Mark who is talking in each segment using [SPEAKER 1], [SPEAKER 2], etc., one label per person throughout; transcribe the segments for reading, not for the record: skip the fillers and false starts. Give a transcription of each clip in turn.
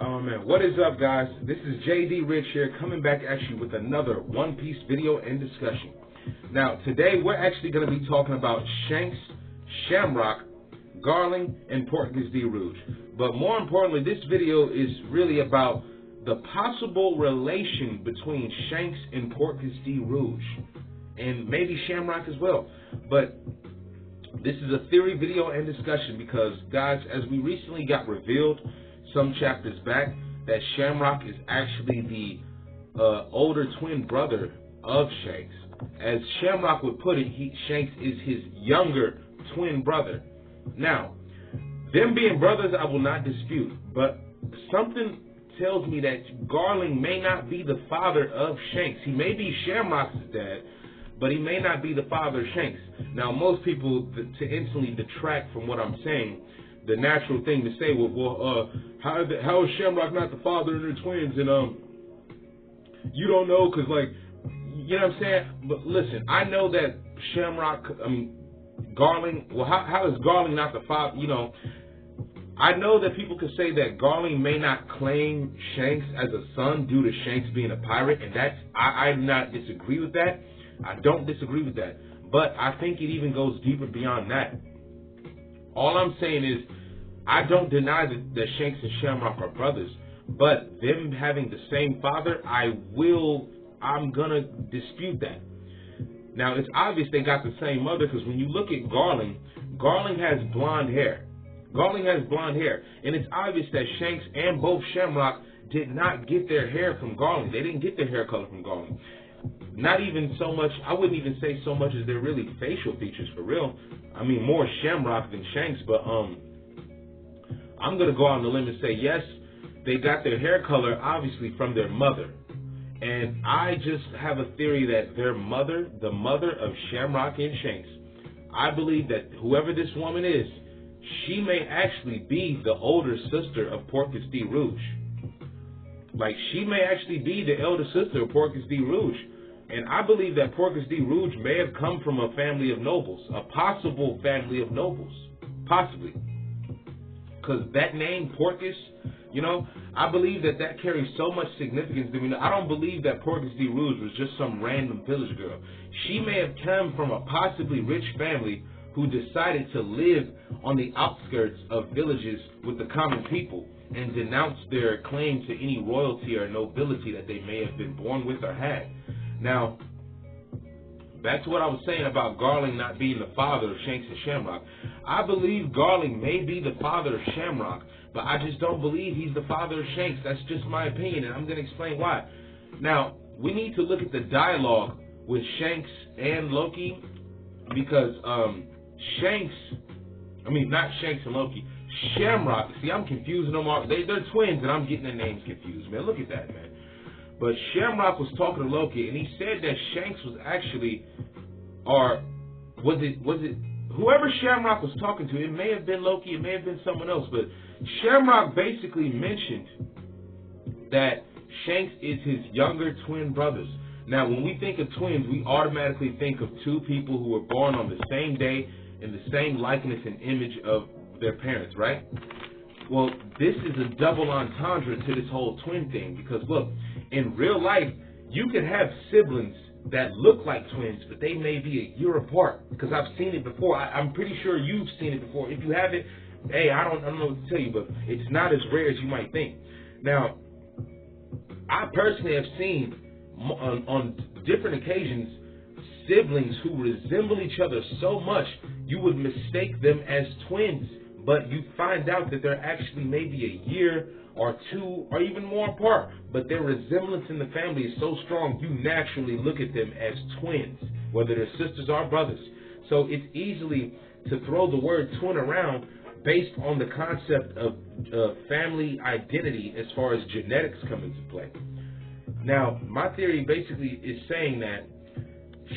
[SPEAKER 1] Oh man, what is up guys? This is JD Rich here, coming back at you with another One Piece video and discussion. Now today we're actually going to be talking about Shanks, Shamrock, Garling, and Portgas D. Rouge. But more importantly, this video is really about the possible relation between Shanks and Portgas D. Rouge, and maybe Shamrock as well. But this is a theory video and discussion because, guys, as we recently got revealed some chapters back, that Shamrock is actually the older twin brother of Shanks. As Shamrock would put it, Shanks is his younger twin brother. Now, them being brothers, I will not dispute, but something tells me that Garling may not be the father of Shanks. He may be Shamrock's dad, but he may not be the father of Shanks. Now, most people, to instantly detract from what I'm saying, the natural thing to say, how is Shamrock not the father of their twins? And you don't know, because, like, you know what I'm saying? But listen, I know that Garling, well, how is Garling not the father? You know, I know that people could say that Garling may not claim Shanks as a son due to Shanks being a pirate, and I do not disagree with that. I don't disagree with that. But I think it even goes deeper beyond that. All I'm saying is, I don't deny that Shanks and Shamrock are brothers, but them having the same father, I'm gonna dispute that. Now, it's obvious they got the same mother, because when you look at Garling, Garling has blonde hair. Garling has blonde hair, and it's obvious that Shanks and both Shamrock did not get their hair from Garling. They didn't get their hair color from Garling. Not even so much, I wouldn't even say so much as they're really facial features for real. I mean, more Shamrock than Shanks, but I'm going to go out on the limb and say, yes, they got their hair color, obviously, from their mother. And I just have a theory that their mother, the mother of Shamrock and Shanks, I believe that whoever this woman is, she may actually be the older sister of Portgas D. Rouge. Like, she may actually be the elder sister of Portgas D. Rouge. And I believe that Portgas D. Rouge may have come from a family of nobles, a possible family of nobles, possibly. Because that name, Portgas, you know, I believe that carries so much significance. I mean, I don't believe that Portgas D. Rouge was just some random village girl. She may have come from a possibly rich family who decided to live on the outskirts of villages with the common people and denounce their claim to any royalty or nobility that they may have been born with or had. Now, back to what I was saying about Garling not being the father of Shanks and Shamrock. I believe Garling may be the father of Shamrock, but I just don't believe he's the father of Shanks. That's just my opinion, and I'm going to explain why. Now, we need to look at the dialogue with Shanks and Loki, because not Shanks and Loki, Shamrock, see, I'm confusing them all. They're twins, and I'm getting their names confused, man. Look at that, man. But Shamrock was talking to Loki, and he said that Shanks was actually, or was it whoever Shamrock was talking to? It may have been Loki, it may have been someone else, but Shamrock basically mentioned that Shanks is his younger twin brothers. Now, when we think of twins, we automatically think of two people who were born on the same day in the same likeness and image of their parents, right? Well, this is a double entendre to this whole twin thing, because look, in real life, you can have siblings that look like twins, but they may be a year apart, because I've seen it before. I'm pretty sure you've seen it before. If you haven't, hey, I don't know what to tell you, but it's not as rare as you might think. Now, I personally have seen on different occasions siblings who resemble each other so much you would mistake them as twins, but you find out that they're actually maybe a year or two or even more apart, but their resemblance in the family is so strong you naturally look at them as twins, whether they're sisters or brothers. So it's easily to throw the word twin around based on the concept of family identity as far as genetics come into play. Now, my theory basically is saying that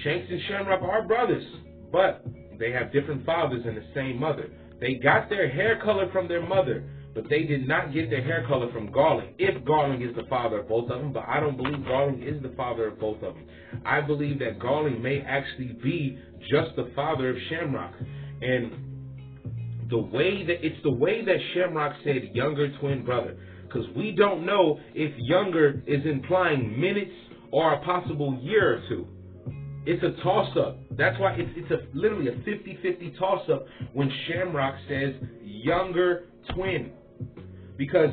[SPEAKER 1] Shanks and Shamrock are brothers, but they have different fathers and the same mother. They got their hair color from their mother, but they did not get their hair color from Garling, if Garling is the father of both of them, but I don't believe Garling is the father of both of them. I believe that Garling may actually be just the father of Shamrock. And it's the way that Shamrock said younger twin brother. because we don't know if younger is implying minutes or a possible year or two. It's a toss-up. That's why it's literally a 50-50 toss-up when Shamrock says younger twin. Because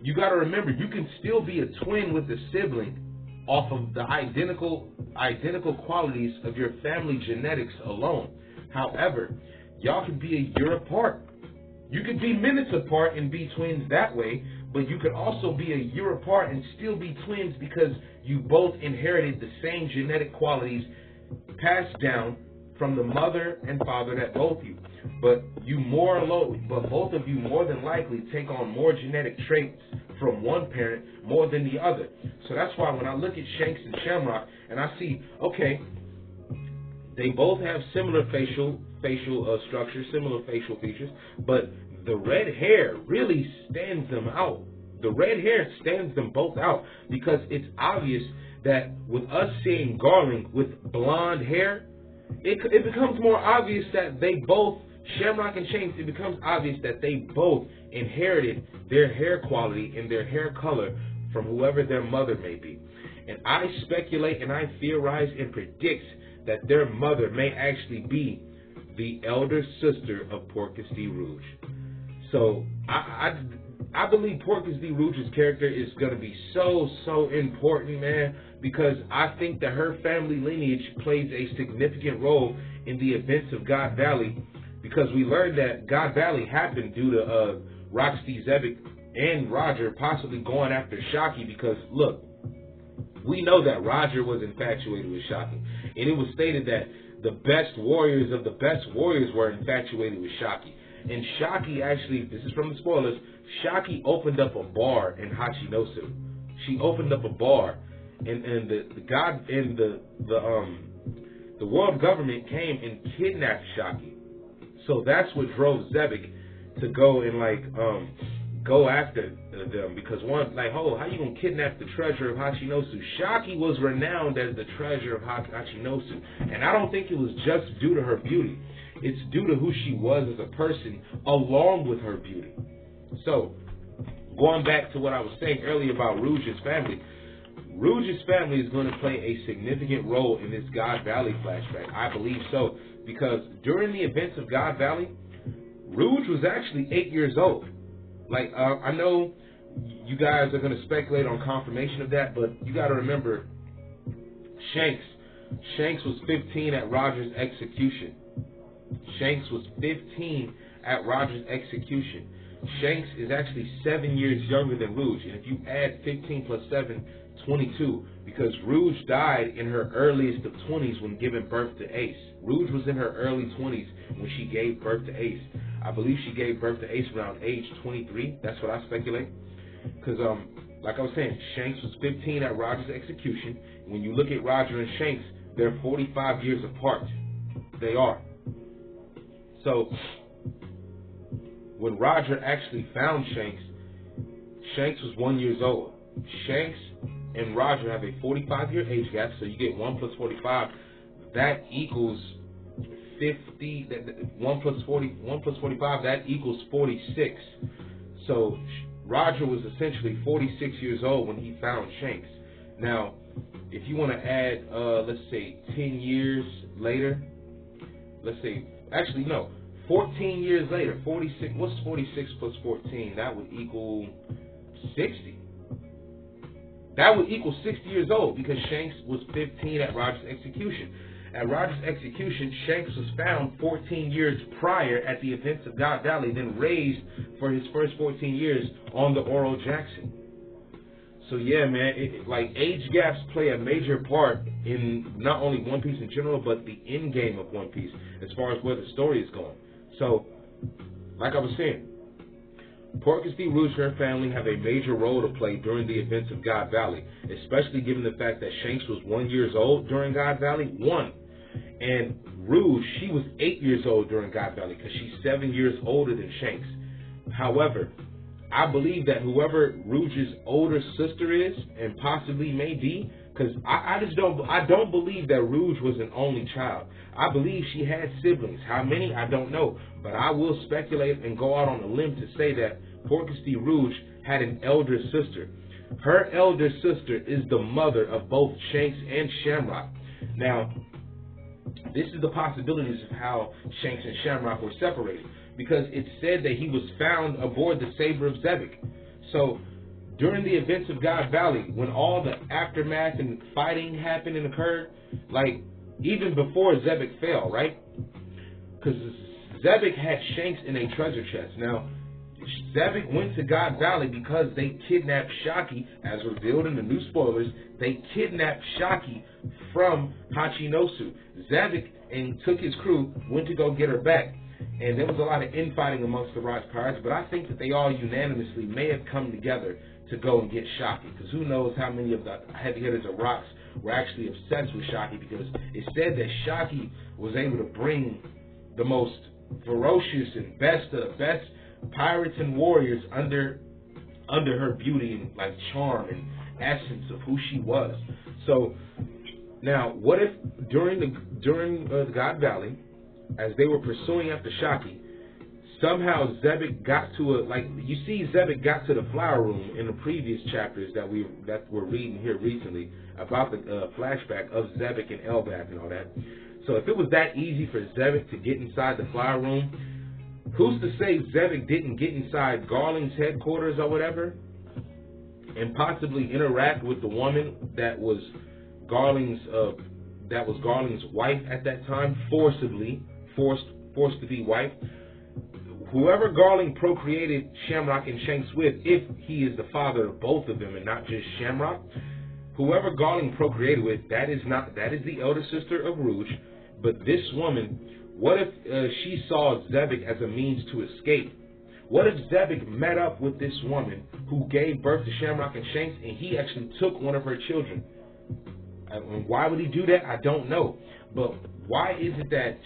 [SPEAKER 1] you got to remember, you can still be a twin with a sibling off of the identical qualities of your family genetics alone. However, y'all can be a year apart. You could be minutes apart and be twins that way, but you could also be a year apart and still be twins because you both inherited the same genetic qualities passed down from the mother and father that both you. But both of you more than likely take on more genetic traits from one parent more than the other. So that's why when I look at Shanks and Shamrock and I see, okay, they both have similar facial structure, similar facial features, but the red hair really stands them out. The red hair stands them both out because it's obvious that with us seeing Garland with blonde hair, it becomes more obvious that they both, Shamrock and Shanks, it becomes obvious that they both inherited their hair quality and their hair color from whoever their mother may be. And I speculate and I theorize and predict that their mother may actually be the elder sister of Portgas D. Rouge. So I believe Portgas D. Rouge's character is going to be so important, man, because I think that her family lineage plays a significant role in the events of God Valley, because we learned that God Valley happened due to Roxy Zebek and Roger possibly going after Shockey, because look, we know that Roger was infatuated with Shockey, and it was stated that the best warriors of the best warriors were infatuated with Shockey. And Shockey actually, this is from the spoilers, Shockey opened up a bar in Hachinosu. She opened up a bar, and the world government came and kidnapped Shockey. So that's what drove Zebek to go and go after them, because one, how you gonna kidnap the treasure of Hachinosu? Shockey was renowned as the treasure of Hachinosu, and I don't think it was just due to her beauty. It's due to who she was as a person, along with her beauty. So, going back to what I was saying earlier about Rouge's family is going to play a significant role in this God Valley flashback. I believe so, because during the events of God Valley, Rouge was actually 8 years old. I know you guys are going to speculate on confirmation of that, but you got to remember, Shanks was 15 at Roger's execution. Shanks was 15 at Roger's execution. Shanks is actually 7 years younger than Rouge, and if you add 15 plus 7, 22, because Rouge died in her earliest of 20s when giving birth to Ace. Rouge was in her early 20s when she gave birth to Ace. I believe she gave birth to Ace around age 23. That's what I speculate. Because, like I was saying, Shanks was 15 at Roger's execution. When you look at Roger and Shanks, they're 45 years apart. They are. So, when Roger actually found Shanks, Shanks was 1 year old. Shanks and Roger have a 45-year age gap, so you get 1 plus 45. That equals 50. 1 plus 45, that equals 46. So Roger was essentially 46 years old when he found Shanks. Now, if you want to add, let's say 10 years later, 14 years later, 46. What's 46 plus 14? That would equal 60. That would equal 60 years old, because Shanks was 15 at Roger's execution. At Roger's execution, Shanks was found 14 years prior at the events of God Valley, then raised for his first 14 years on the Oro Jackson. So yeah, man, age gaps play a major part in not only One Piece in general, but the end game of One Piece as far as where the story is going. So, like I was saying, Portgas D. Rouge and her family have a major role to play during the events of God Valley, especially given the fact that Shanks was 1 year old during God Valley, and Rouge, she was 8 years old during God Valley, because she's 7 years older than Shanks. However, I believe that whoever Rouge's older sister is, and possibly may be, because I don't believe that Rouge was an only child. I believe she had siblings. How many, I don't know. But I will speculate and go out on a limb to say that Portgas rouge had an elder sister. Her elder sister is the mother of both Shanks and Shamrock. Now, this is the possibilities of how Shanks and Shamrock were separated, because it said that he was found aboard the Saber of Zebek. So, during the events of God Valley, when all the aftermath and fighting happened and occurred, like even before Zebek fell, right? Because Zebek had Shanks in a treasure chest. Now, Zebek went to God Valley because they kidnapped Shaki, as revealed in the new spoilers. They kidnapped Shaki from Hachinosu. Zebek and took his crew, went to go get her back. And there was a lot of infighting amongst the Rouge pirates, but I think that they all unanimously may have come together to go and get Shaki, because who knows how many of the heavy hitters of rocks were actually obsessed with Shaki, because it said that Shaki was able to bring the most ferocious and best of the best pirates and warriors under her beauty and like charm and essence of who she was. So now, what if during the God Valley, as they were pursuing after Shaki, somehow Zebek got to Zebek got to the flower room in the previous chapters that we're reading here recently about the flashback of Zebek and Elbaf and all that. So if it was that easy for Zebek to get inside the flower room, who's to say Zebek didn't get inside Garling's headquarters or whatever and possibly interact with the woman that was Garling's wife at that time, forced to be wife? Whoever Garling procreated Shamrock and Shanks with, if he is the father of both of them and not just Shamrock, whoever Garling procreated with, that is the elder sister of Rouge. But this woman, what if she saw Zebek as a means to escape? What if Zebek met up with this woman who gave birth to Shamrock and Shanks, and he actually took one of her children? And why would he do that? I don't know. But why is it that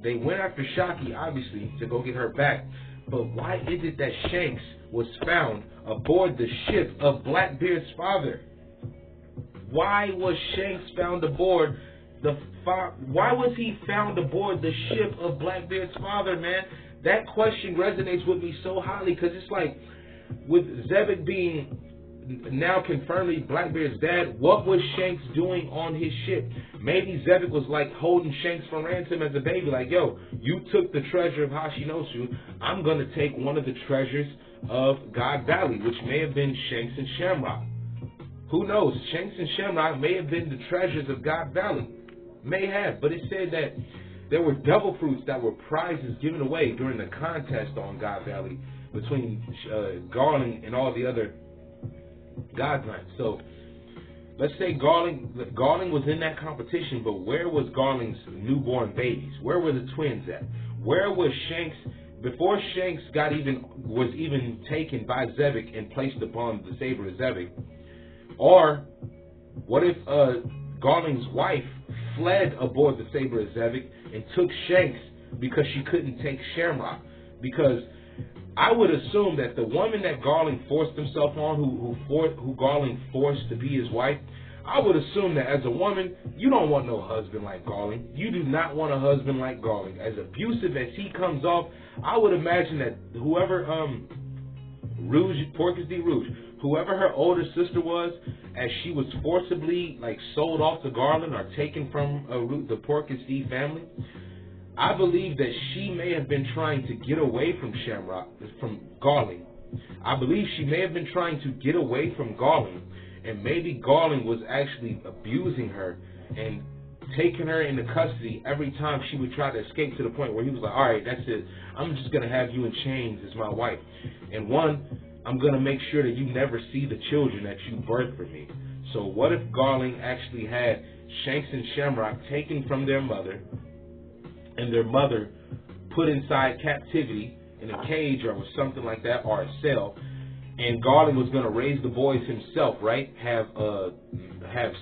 [SPEAKER 1] they went after Shaki, obviously, to go get her back? But why is it that Shanks was found aboard the ship of Blackbeard's father? Why was Shanks found aboard why was he found aboard the ship of Blackbeard's father, man? That question resonates with me so highly, because it's like, with Zebek being now confirming Blackbeard's dad, what was Shanks doing on his ship? Maybe Zebek was like holding Shanks for ransom as a baby, like, yo, you took the treasure of Hachinosu, I'm going to take one of the treasures of God Valley, which may have been Shanks and Shamrock. Who knows? Shanks and Shamrock may have been the treasures of God Valley. May have, but it said that there were double fruits that were prizes given away during the contest on God Valley between Garling and all the other God Knights. So let's say Garling was in that competition, but where was Garling's newborn babies? Where were the twins at? Where was Shanks before Shanks was even taken by Zebek and placed upon the Saber of Zebek? Or what if Garling's wife fled aboard the Saber of Zebek and took Shanks because she couldn't take Shamrock? Because I would assume that the woman that Garling forced himself on, who Garling forced to be his wife, I would assume that as a woman, you don't want no husband like Garling. You do not want a husband like Garling. As abusive as he comes off, I would imagine that whoever Portgas rouge, whoever her older sister was, as she was forcibly sold off to Garland or taken from the Portgas family, I believe that she may have been trying to get away from Garling. I believe she may have been trying to get away from Garling, and maybe Garling was actually abusing her and taking her into custody every time she would try to escape, to the point where he was like, all right, that's it. I'm just going to have you in chains as my wife. And I'm going to make sure that you never see the children that you birthed for me. So what if Garling actually had Shanks and Shamrock taken from their mother, and their mother put inside captivity in a cage or something like that, or a cell, and Garling was going to raise the boys himself, right? Have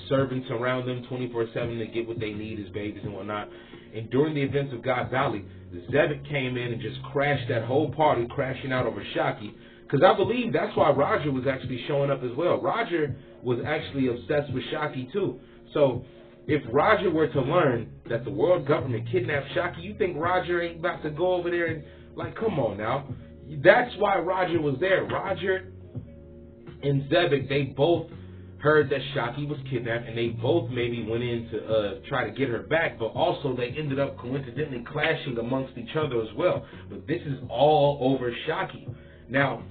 [SPEAKER 1] servants around them 24/7 to get what they need as babies and whatnot. And during the events of God Valley, Zebek came in and just crashed that whole party, crashing out over Shaki. Because I believe that's why Roger was actually showing up as well. Roger was actually obsessed with Shaki too. So if Roger were to learn that the world government kidnapped Shaki, you think Roger ain't about to go over there and, come on now. That's why Roger was there. Roger and Zebek, they both heard that Shaki was kidnapped, and they both maybe went in to try to get her back, but also they ended up coincidentally clashing amongst each other as well. But this is all over Shaki. Now,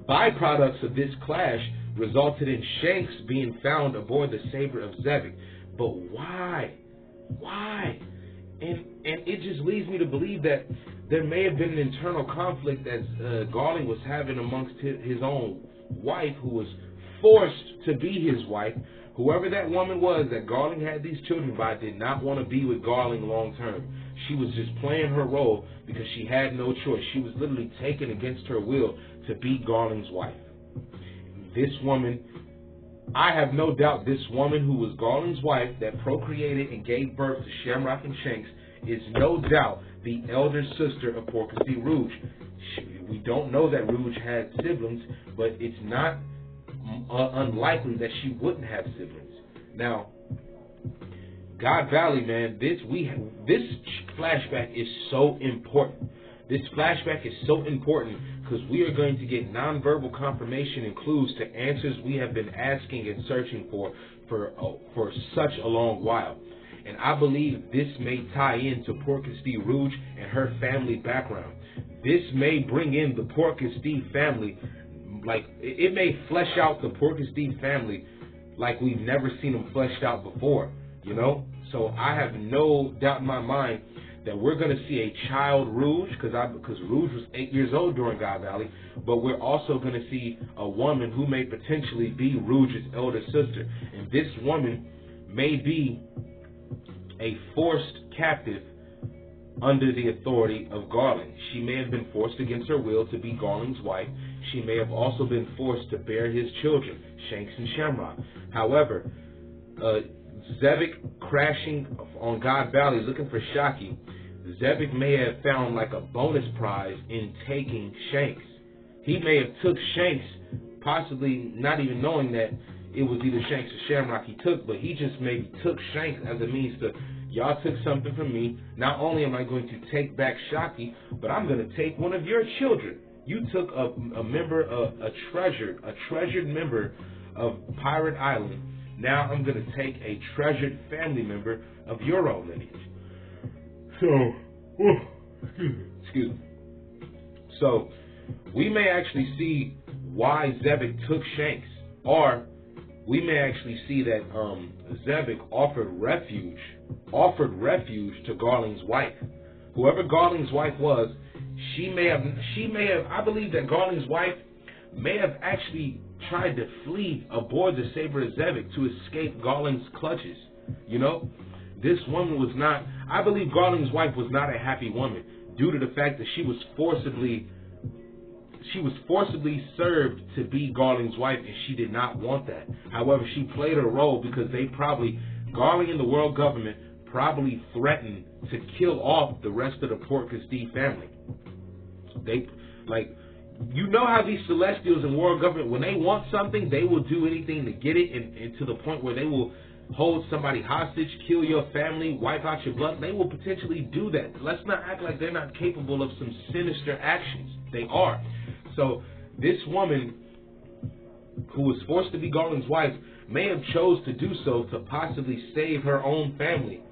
[SPEAKER 1] byproducts of this clash resulted in Shanks being found aboard the Saber of Zebek. But why? Why? And it just leads me to believe that there may have been an internal conflict that Garling was having amongst his own wife, who was forced to be his wife. Whoever that woman was that Garling had these children by did not want to be with Garling long term. She was just playing her role because she had no choice. She was literally taken against her will to be Garling's wife. This woman, I have no doubt this woman who was Garling's wife that procreated and gave birth to Shamrock and Shanks is no doubt the elder sister of Porcas D. Rouge. We don't know that Rouge had siblings, but it's not unlikely that she wouldn't have siblings. Now, God Valley, man, this flashback is so important. This flashback is so important because we are going to get nonverbal confirmation and clues to answers we have been asking and searching for such a long while. And I believe this may tie into Porcas D. Rouge and her family background. This may bring in the Porcas D. family, like it may flesh out the Porcas D. family like we've never seen them fleshed out before, you know? So I have no doubt in my mind that we're going to see a child Rouge, because Rouge was 8 years old during God Valley, but we're also going to see a woman who may potentially be Rouge's elder sister. And this woman may be a forced captive under the authority of Garling. She may have been forced against her will to be Garling's wife. She may have also been forced to bear his children, Shanks and Shamrock. However, Zebek crashing on God Valley looking for Shaki, Zebek may have found like a bonus prize in taking Shanks. He may have took Shanks, possibly not even knowing that it was either Shanks or Shamrock he took, but he just maybe took Shanks as a means to, y'all took something from me. Not only am I going to take back Shaki, but I'm going to take one of your children. You took a member, a treasured member of Pirate Island. Now I'm going to take a treasured family member of your own lineage. So, excuse me. So, we may actually see why Zebek took Shanks, or we may actually see that Zebek offered refuge to Garling's wife. Whoever Garling's wife was, she may have. I believe that Garling's wife may have actually tried to flee aboard the Saber of Zebek to escape Garling's clutches. You know, this woman was not. I believe Garling's wife was not a happy woman due to the fact that she was forcibly served to be Garling's wife, and she did not want that. However, she played her role because Garling and the world government probably threatened to kill off the rest of the Porcas D family. You know how these Celestials and world government, when they want something, they will do anything to get it, and to the point where they will hold somebody hostage, kill your family, wipe out your blood. They will potentially do that. Let's not act like they're not capable of some sinister actions. They are. So this woman who was forced to be Garling's wife may have chose to do so to possibly save her own family.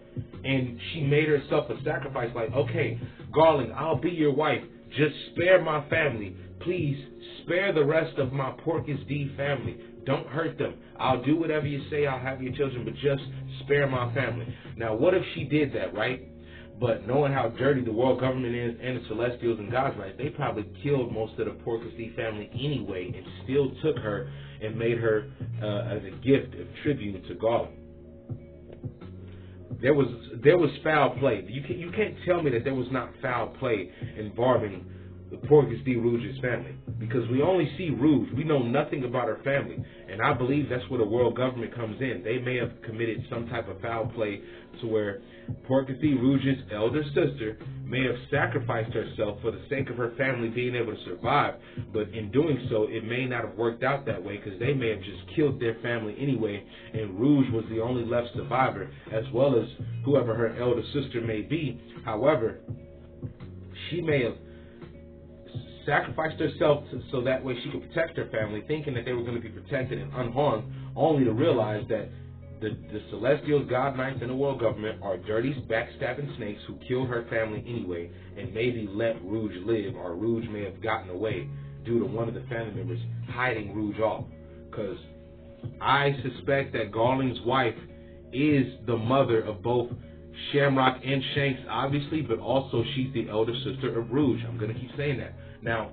[SPEAKER 1] And she made herself a sacrifice like, okay, Garling, I'll be your wife. Just spare my family. Please spare the rest of my Porcas D family. Don't hurt them. I'll do whatever you say. I'll have your children, but just spare my family. Now, what if she did that, right? But knowing how dirty the world government is and the Celestials and God's life, they probably killed most of the Porcas D family anyway and still took her and made her as a gift of tribute to Garling. There was foul play. You can't tell me that there was not foul play involving the Porcas D. Rouge's family, because we only see Rouge. We know nothing about her family, and I believe that's where the world government comes in. They may have committed some type of foul play to where Porcas D. Rouge's elder sister may have sacrificed herself for the sake of her family being able to survive, but in doing so, it may not have worked out that way, because they may have just killed their family anyway, and Rouge was the only left survivor, as well as whoever her elder sister may be. However, she may have sacrificed herself so that way she could protect her family, thinking that they were going to be protected and unharmed, only to realize that the Celestials, God Knights, and the world government are dirty, backstabbing snakes who killed her family anyway and maybe let Rouge live, or Rouge may have gotten away due to one of the family members hiding Rouge off. Because I suspect that Garling's wife is the mother of both Shamrock and Shanks, obviously, but also she's the elder sister of Rouge. I'm going to keep saying that. Now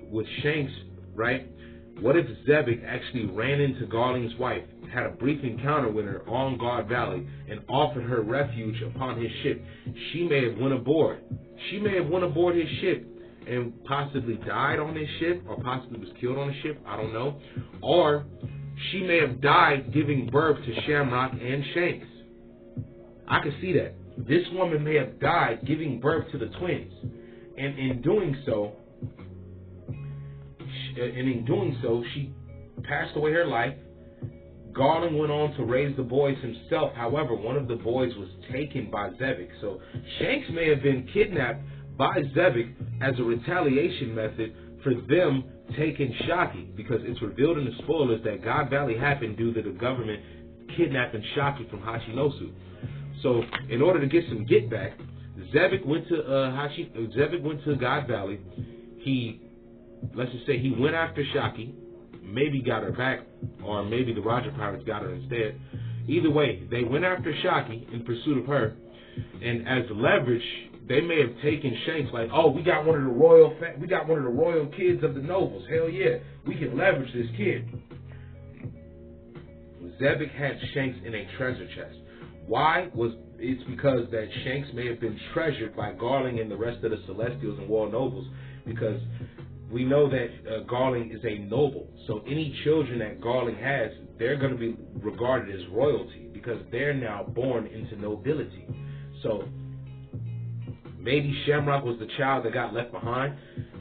[SPEAKER 1] with Shanks, right, what if Zebek actually ran into Garling's wife, had a brief encounter with her on Guard Valley, and offered her refuge upon his ship? She may have went aboard. She may have went aboard his ship and possibly died on his ship, or possibly was killed on the ship. I don't know. Or she may have died giving birth to Shamrock and Shanks. I could see that. This woman may have died giving birth to the twins. And in doing so, she passed away her life. Garling went on to raise the boys himself. However, one of the boys was taken by Zebek. So Shanks may have been kidnapped by Zebek as a retaliation method for them taking Shaki, because it's revealed in the spoilers that God Valley happened due to the government kidnapping Shaki from Hachinosu. So in order to get some get back, Zebek went to God Valley. Let's just say he went after Shaki, maybe got her back, or maybe the Roger Pirates got her instead. Either way, they went after Shaki in pursuit of her, and as leverage, they may have taken Shanks, like, oh, we got one of the royal kids of the nobles. Hell yeah, we can leverage this kid. Zebek had Shanks in a treasure chest. Why? It's because that Shanks may have been treasured by Garling and the rest of the Celestials and World Nobles, because we know that Garling is a noble. So any children that Garling has, they're going to be regarded as royalty because they're now born into nobility. So maybe Shamrock was the child that got left behind.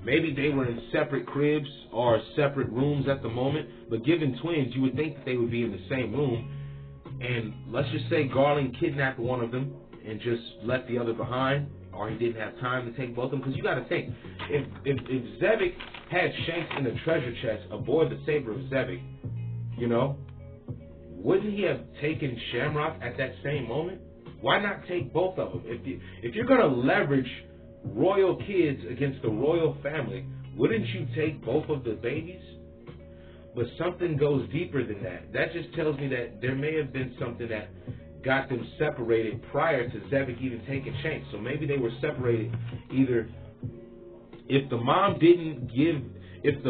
[SPEAKER 1] Maybe they were in separate cribs or separate rooms at the moment. But given twins, you would think that they would be in the same room. And let's just say Garling kidnapped one of them and just left the other behind, or he didn't have time to take both of them. Because you got to think, if Zebek had Shanks in the treasure chest aboard the Saber of Zebek, you know, wouldn't he have taken Shamrock at that same moment? Why not take both of them? If you're going to leverage royal kids against the royal family, wouldn't you take both of the babies? But something goes deeper than that. That just tells me that there may have been something that got them separated prior to Zebek even taking Shanks. So maybe they were separated either if the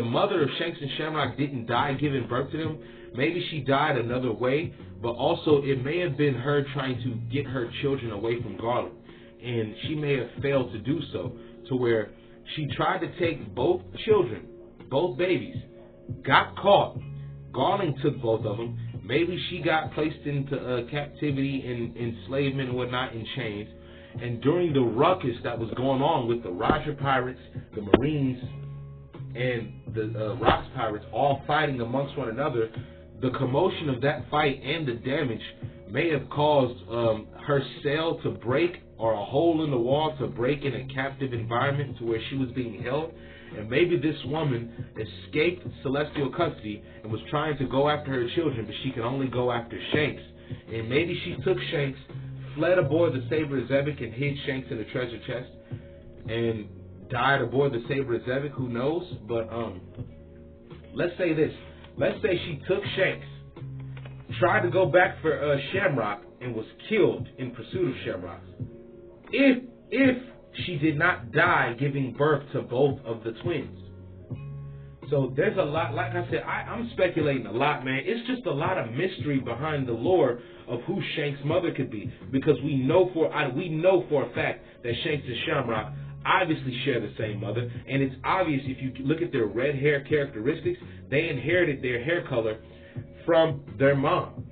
[SPEAKER 1] mother of Shanks and Shamrock didn't die giving birth to them, maybe she died another way, but also it may have been her trying to get her children away from Garling. And she may have failed to do so, to where she tried to take both children, both babies, got caught. Garling took both of them. Maybe she got placed into captivity and enslavement and whatnot in chains. And during the ruckus that was going on with the Roger Pirates, the Marines, and the Rocks Pirates all fighting amongst one another, the commotion of that fight and the damage may have caused her cell to break, or a hole in the wall to break in a captive environment to where she was being held. And maybe this woman escaped celestial custody and was trying to go after her children, but she could only go after Shanks. And maybe she took Shanks, fled aboard the Saber of Zebek, and hid Shanks in a treasure chest, and died aboard the Saber of Zebek. Who knows? But let's say this. Let's say she took Shanks, tried to go back for Shamrock, and was killed in pursuit of Shamrock. If she did not die giving birth to both of the twins. So there's a lot, like I said, I'm speculating a lot, man. It's just a lot of mystery behind the lore of who Shanks' mother could be, because we know for a fact that Shanks and Shamrock obviously share the same mother, and it's obvious if you look at their red hair characteristics, they inherited their hair color from their mom.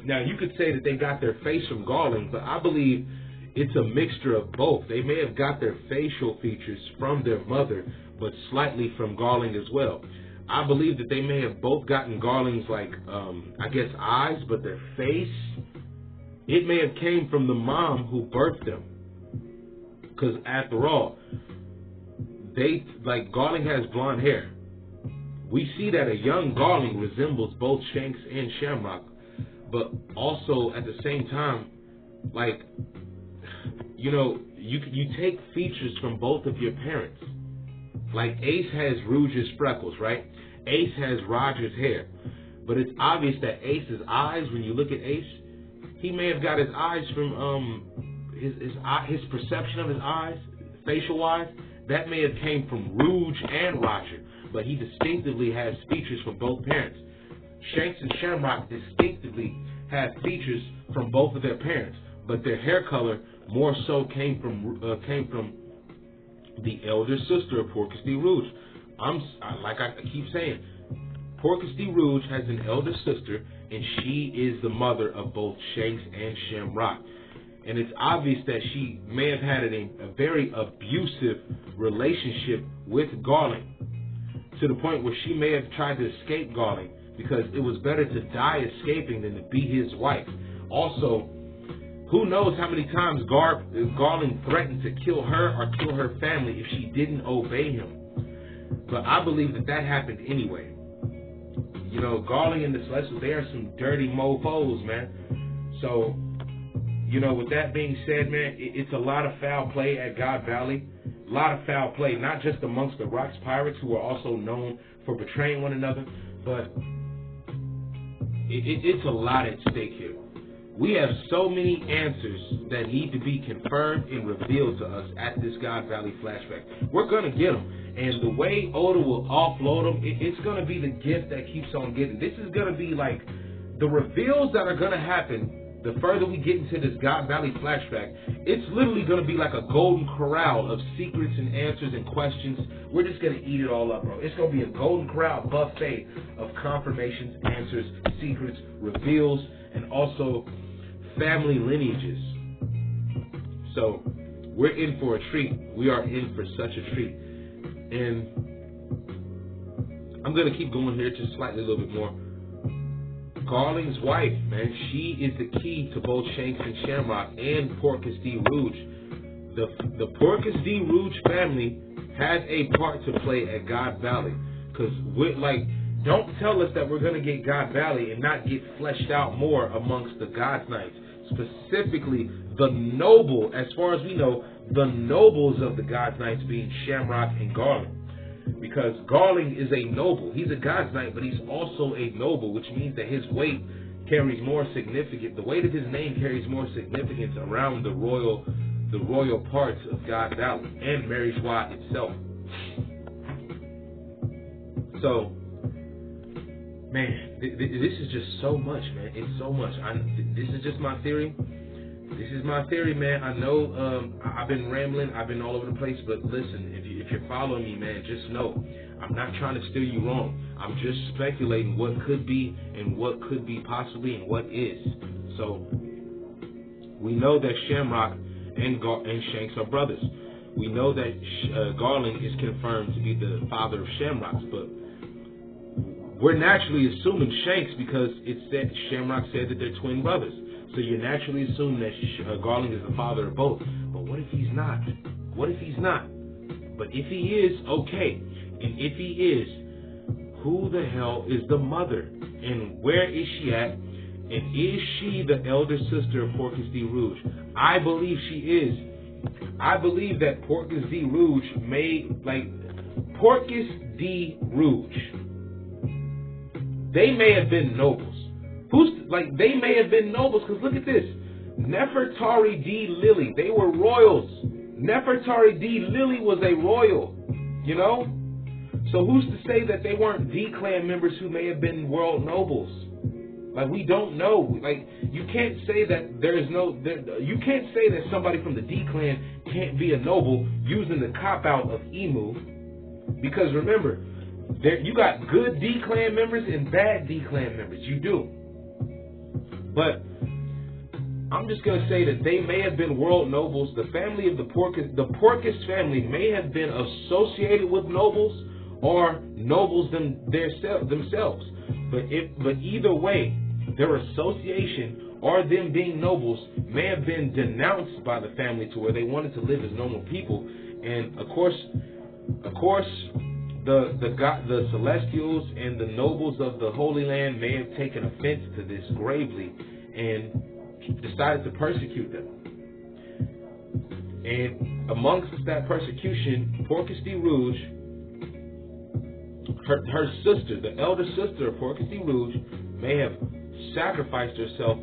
[SPEAKER 1] Now, you could say that they got their face from Garling, but I believe it's a mixture of both. They may have got their facial features from their mother, but slightly from Garling as well. I believe that they may have both gotten Garling's, eyes, but their face, it may have came from the mom who birthed them. Because after all, Garling has blonde hair. We see that a young Garling resembles both Shanks and Shamrock, but also at the same time, like, you know, you take features from both of your parents. Like Ace has Rouge's freckles, right? Ace has Roger's hair, but it's obvious that Ace's eyes, when you look at Ace, he may have got his eyes from his perception of his eyes, facial wise, that may have came from Rouge and Roger, but he distinctively has features from both parents. Shanks and Shamrock distinctively have features from both of their parents, but their hair color more so came from the elder sister of Portgas D. Rouge. Like I keep saying, Portgas D. Rouge has an elder sister, and she is the mother of both Shanks and Shamrock. And it's obvious that she may have had a very abusive relationship with Garling, to the point where she may have tried to escape Garling, because it was better to die escaping than to be his wife. Also, who knows how many times Garling threatened to kill her or kill her family if she didn't obey him. But I believe that happened anyway. You know, Garling and the Celestials, they are some dirty mofos, man. So, you know, with that being said, man, it's a lot of foul play at God Valley. A lot of foul play, not just amongst the Rocks Pirates, who are also known for betraying one another, but it's a lot at stake here. We have so many answers that need to be confirmed and revealed to us at this God Valley flashback. We're going to get them. And the way Oda will offload them, it's going to be the gift that keeps on getting. This is going to be like the reveals that are going to happen the further we get into this God Valley flashback. It's literally going to be like a golden corral of secrets and answers and questions. We're just going to eat it all up, bro. It's going to be a golden corral buffet of confirmations, answers, secrets, reveals, and also family lineages. So we're in for a treat. We are in for such a treat. And I'm going to keep going here just slightly a little bit more. Garling's wife, man, she is the key to both Shanks and Shamrock and Portgas D. Rouge. The Portgas D. Rouge family has a part to play at God Valley. Because don't tell us that we're going to get God Valley and not get fleshed out more amongst the God's Knights. Specifically, the noble, as far as we know, the nobles of the God's Knights being Shamrock and Garling. Because Garling is a noble. He's a God's Knight, but he's also a noble, which means that his weight carries more significance. The weight of his name carries more significance around the royal parts of God Valley and Mary Joie itself. So, man, this is just so much, man. It's so much. This is just my theory. This is my theory, man. I know I've been rambling. I've been all over the place. But listen, if you're following me, man, just know I'm not trying to steer you wrong. I'm just speculating what could be and what could be possibly and what is. So we know that Shamrock and Shanks are brothers. We know that Garling is confirmed to be the father of Shamrocks, but we're naturally assuming Shanks because Shamrock said that they're twin brothers. So you naturally assume that Garling is the father of both. But what if he's not? What if he's not? But if he is, okay. And if he is, who the hell is the mother? And where is she at? And is she the elder sister of Portgas D. Rouge? I believe she is. I believe that Portgas D. Rouge Portgas D. Rouge, they may have been nobles. They may have been nobles, because look at this. Nefertari D. Lily, they were royals. Nefertari D. Lily was a royal, you know? So who's to say that they weren't D-clan members who may have been world nobles? We don't know. You can't say that you can't say that somebody from the D-clan can't be a noble using the cop-out of Emu. Because remember, you got good D-clan members and bad D-clan members. You do. But I'm just going to say that they may have been world nobles. The family of the Portgas family may have been associated with nobles or nobles themselves. But either way, their association or them being nobles may have been denounced by the family to where they wanted to live as normal people. And of course, Of course, the Celestials and the nobles of the Holy Land may have taken offense to this gravely and decided to persecute them. And amongst that persecution, Portgas D. Rouge, her sister, the elder sister of Portgas D. Rouge, may have sacrificed herself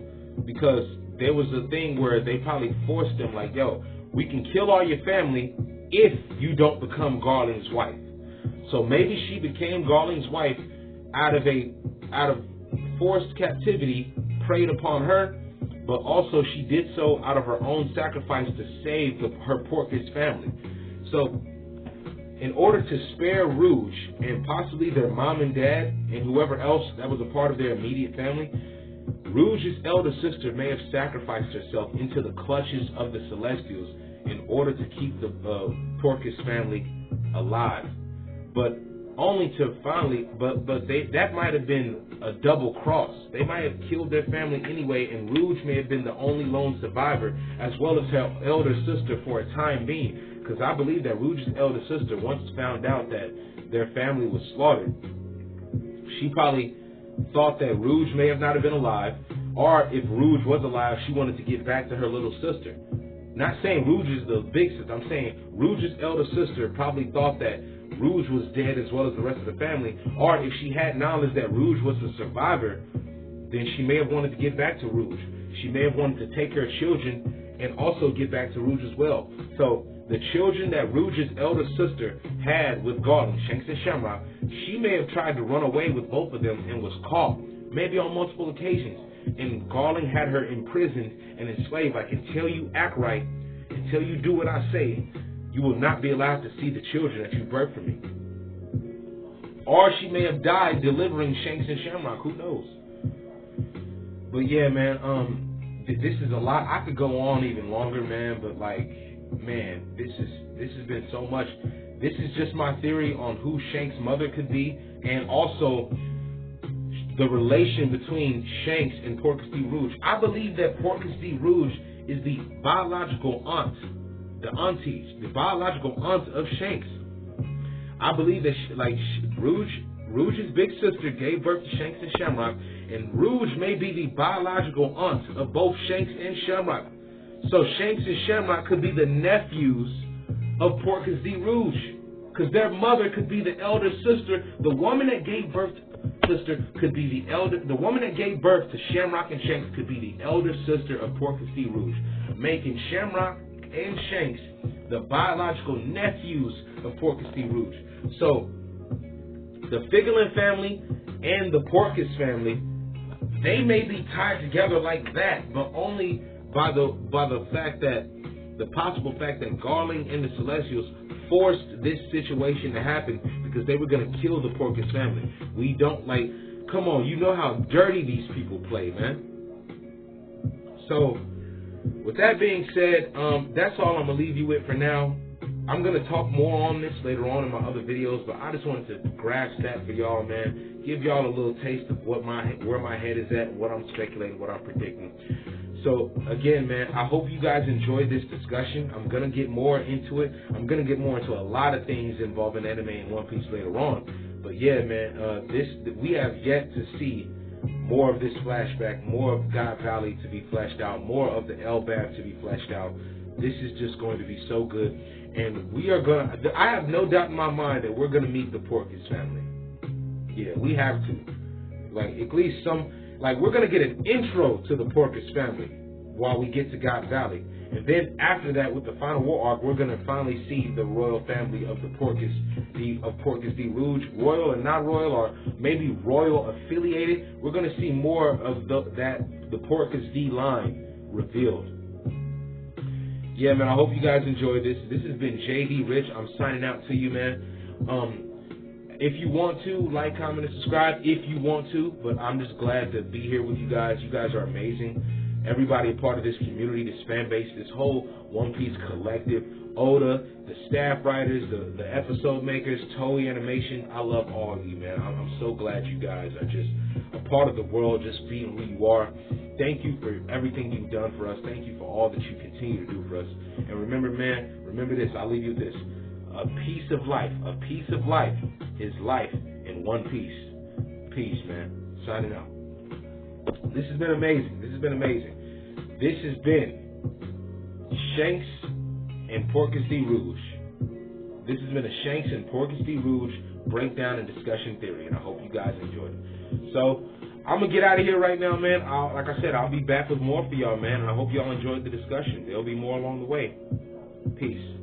[SPEAKER 1] because there was a thing where they probably forced them, like, yo, we can kill all your family if you don't become Garling's wife. So maybe she became Garling's wife out of forced captivity, preyed upon her, but also she did so out of her own sacrifice to save her Portgas family. So in order to spare Rouge and possibly their mom and dad and whoever else that was a part of their immediate family, Rouge's elder sister may have sacrificed herself into the clutches of the Celestials in order to keep the Portgas family alive. But only to finally, that might have been a double cross. They might have killed their family anyway, and Rouge may have been the only lone survivor, as well as her elder sister for a time being. Because I believe that Rouge's elder sister, once found out that their family was slaughtered, she probably thought that Rouge may have not have been alive, or if Rouge was alive, she wanted to get back to her little sister. Not saying Rouge is the big sister, I'm saying Rouge's elder sister probably thought that Rouge was dead as well as the rest of the family, or if she had knowledge that Rouge was a survivor, then she may have wanted to get back to Rouge. She may have wanted to take her children and also get back to Rouge as well. So the children that Rouge's elder sister had with Garling, Shanks and Shamrock, she may have tried to run away with both of them and was caught, maybe on multiple occasions. And Garling had her imprisoned and enslaved. Like, until you act right, until you do what I say, you will not be allowed to see the children that you birthed from me. Or she may have died delivering Shanks and Shamrock. Who knows? But yeah, man, this is a lot. I could go on even longer, man. But like, man, this has been so much. This is just my theory on who Shanks' mother could be, and also the relation between Shanks and Portgas D. Rouge. I believe that Portgas D. Rouge is the biological aunt, the biological aunt of Shanks. I believe that Rouge's big sister gave birth to Shanks and Shamrock, and Rouge may be the biological aunt of both Shanks and Shamrock. So Shanks and Shamrock could be the nephews of Portgas D. Rouge, because their mother could be the elder sister. The woman that gave birth could be the woman that gave birth to Shamrock and Shanks could be the elder sister of Portgas D. Rouge, making Shamrock and Shanks the biological nephews of Portgas D. Rouge. So the Figolin family and the Portgas family, they may be tied together like that, but only by the fact that the possible fact that Garling and the Celestials forced this situation to happen because they were going to kill the Portgas family. We don't come on, you know how dirty these people play, man. So with that being said, that's all I'm going to leave you with for now. I'm going to talk more on this later on in my other videos, but I just wanted to grasp that for y'all, man. Give y'all a little taste of where my head is at, what I'm speculating, what I'm predicting. So, again, man, I hope you guys enjoyed this discussion. I'm going to get more into it. I'm going to get more into a lot of things involving anime and One Piece later on. But, yeah, man, we have yet to see more of this flashback, more of God Valley to be fleshed out, more of the Elbaf to be fleshed out. This is just going to be so good. And we are going to, I have no doubt in my mind that we're going to meet the Portgas family. Yeah, we have to. At least we're going to get an intro to the Portgas family while we get to God Valley. And then after that, with the final war arc, we're going to finally see the royal family of the Portgas D. Rouge, royal and not royal, or maybe royal affiliated. We're going to see more of the Portgas D line revealed. Yeah, man, I hope you guys enjoyed this. This has been JD Rich. I'm signing out to you, man. If you want to, like, comment, and subscribe if you want to, but I'm just glad to be here with you guys. You guys are amazing. Everybody a part of this community, this fan base, this whole One Piece collective, Oda, the staff writers, the episode makers, Toei Animation. I love all of you, man. I'm so glad you guys are just a part of the world, just being who you are. Thank you for everything you've done for us. Thank you for all that you continue to do for us. And remember, man, remember this. I'll leave you with this. A piece of life. A piece of life is life in one piece. Peace, man. Signing out. This has been amazing. This has been amazing. This has been Shanks and portgas rouge. This has been a Shanks and portgas rouge breakdown and discussion theory, and I hope you guys enjoyed it. So, I'm going to get out of here right now, man. Like I said, I'll be back with more for y'all, man, and I hope y'all enjoyed the discussion. There'll be more along the way. Peace.